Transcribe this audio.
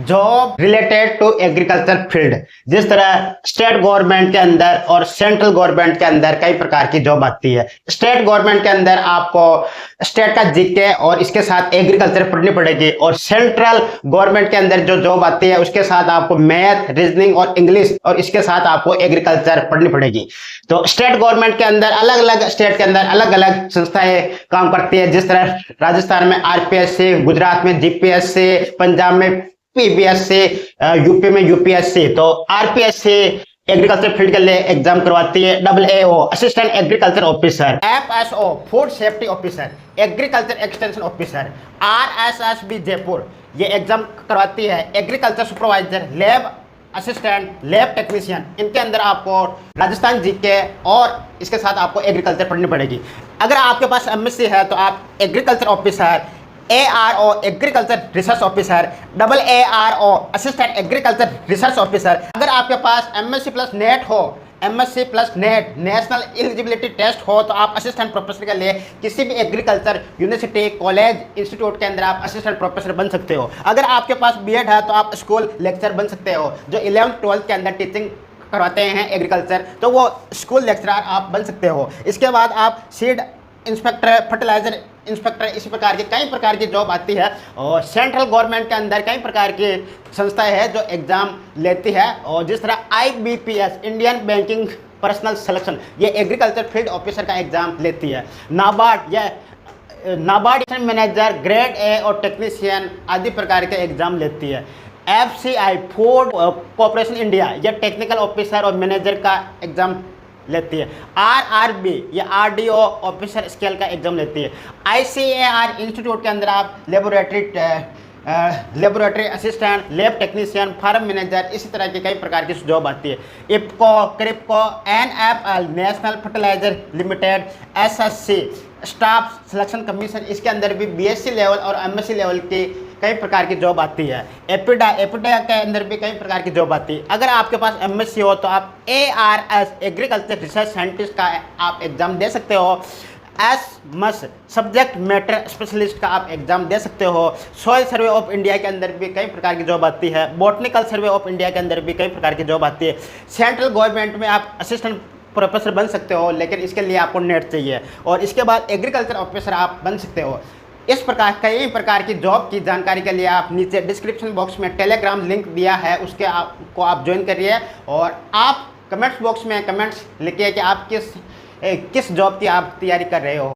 Job related to agriculture field. जिस तरह state government के अंदर और सेंट्रल गवर्नमेंट के अंदर कई प्रकार की जॉब आती है। स्टेट गवर्नमेंट के अंदर आपको स्टेट का जीके और इसके साथ एग्रीकल्चर पढ़नी पड़ेगी, और सेंट्रल गवर्नमेंट के अंदर जो जॉब आती है उसके साथ आपको मैथ, रीजनिंग और इंग्लिश और इसके साथ आपको एग्रीकल्चर पढ़नी पड़ेगी। तो स्टेट गवर्नमेंट के अंदर अलग अलग स्टेट के अंदर अलग अलग संस्थाएं काम करती है। जिस तरह राजस्थान में आरपीएससी, गुजरात में जीपीएससी, पंजाब में पीबीएससी, यूपी में यूपीएससी। तो आरपीएससी एग्रीकल्चर फील्ड के लिए एग्जाम करवाती है। AAO assistant agriculture officer, FSO food safety officer, agriculture extension officer, RSSB Jaipur ये एग्जाम करवाती है। Agriculture supervisor, lab assistant, lab technician, इनके अंदर आपको राजस्थान जीके और इसके साथ आपको एग्रीकल्चर पढ़नी पड़ेगी। अगर आपके पास एमएससी है तो आप agriculture officer, ARO agriculture research officer, AARO assistant agriculture research officer. अगर आपके पास एमएससी प्लस नेट हो, MSc plus NET national eligibility test हो, तो आप असिस्टेंट प्रोफेसर के लिए किसी भी एग्रीकल्चर यूनिवर्सिटी, कॉलेज, इंस्टीट्यूट के अंदर आप असिस्टेंट प्रोफेसर बन सकते हो। अगर आपके पास बीएड है तो आप स्कूल लेक्चर बन सकते हो। जो 11th 12th के अंदर टीचिंग करवाते हैं एग्रीकल्चर, तो वो स्कूल लेक्चरर आप बन सकते हो। इसके बाद आप सीड इंस्पेक्टर, फर्टिलाइजर इंस्पेक्टर, इसी प्रकार की कई प्रकार की जॉब आती है। और सेंट्रल गवर्नमेंट के अंदर कई प्रकार की संस्थाएं हैं जो एग्जाम लेती है। और जिस तरह IBPS Indian banking personnel selection ये एग्रीकल्चर फील्ड ऑफिसर का एग्जाम लेती है। नाबार्ड मैनेजर, ग्रेड A और टेक्नीशियन आदि प्रकार के एग्जाम लेती है। FCI फूड कॉर्पोरेशन इंडिया ये टेक्निकल ऑफिसर और मैनेजर का एग्जाम लेती है। RRB ये RDO ऑफिसर स्केल का एग्जाम लेती है। ICAR इंस्टीट्यूट के अंदर आप laboratory assistant, lab technician, farm manager, इसी तरह की कई प्रकार की जॉब आती है। IFFCO, Kribhco, NFL national fertiliser limited, SSC staff selection commission, इसके अंदर भी BSc लेवल और MSc लेवल की कई प्रकार की जॉब आती है। एपिडा के अंदर भी कई प्रकार की जॉब आती है। अगर आपके पास MSc हो तो आप ARS एग्रीकल्चर रिसर्च साइंटिस्ट का आप एग्जाम दे सकते हो। SMUS सब्जेक्ट मैटर स्पेशलिस्ट का आप एग्जाम दे सकते हो। सॉइल सर्वे ऑफ इंडिया के अंदर भी कई प्रकार की जॉब आती है। बॉटनिकल सर्वे ऑफ इंडिया के अंदर भी कई प्रकार की जॉब आती है। सेंट्रल गवर्नमेंट में आप असिस्टेंट प्रोफेसर बन सकते हो, लेकिन इसके लिए आपको नेट चाहिए। और इसके बाद एग्रीकल्चर ऑफिसर आप बन सकते हो। इस प्रकार कई प्रकार की जॉब की जानकारी के लिए आप नीचे डिस्क्रिप्शन बॉक्स में टेलीग्राम लिंक दिया है, उसके आपको आप ज्वाइन करिए। और आप कमेंट्स बॉक्स में कमेंट्स लिखिए कि आप किस जॉब की आप तैयारी कर रहे हो।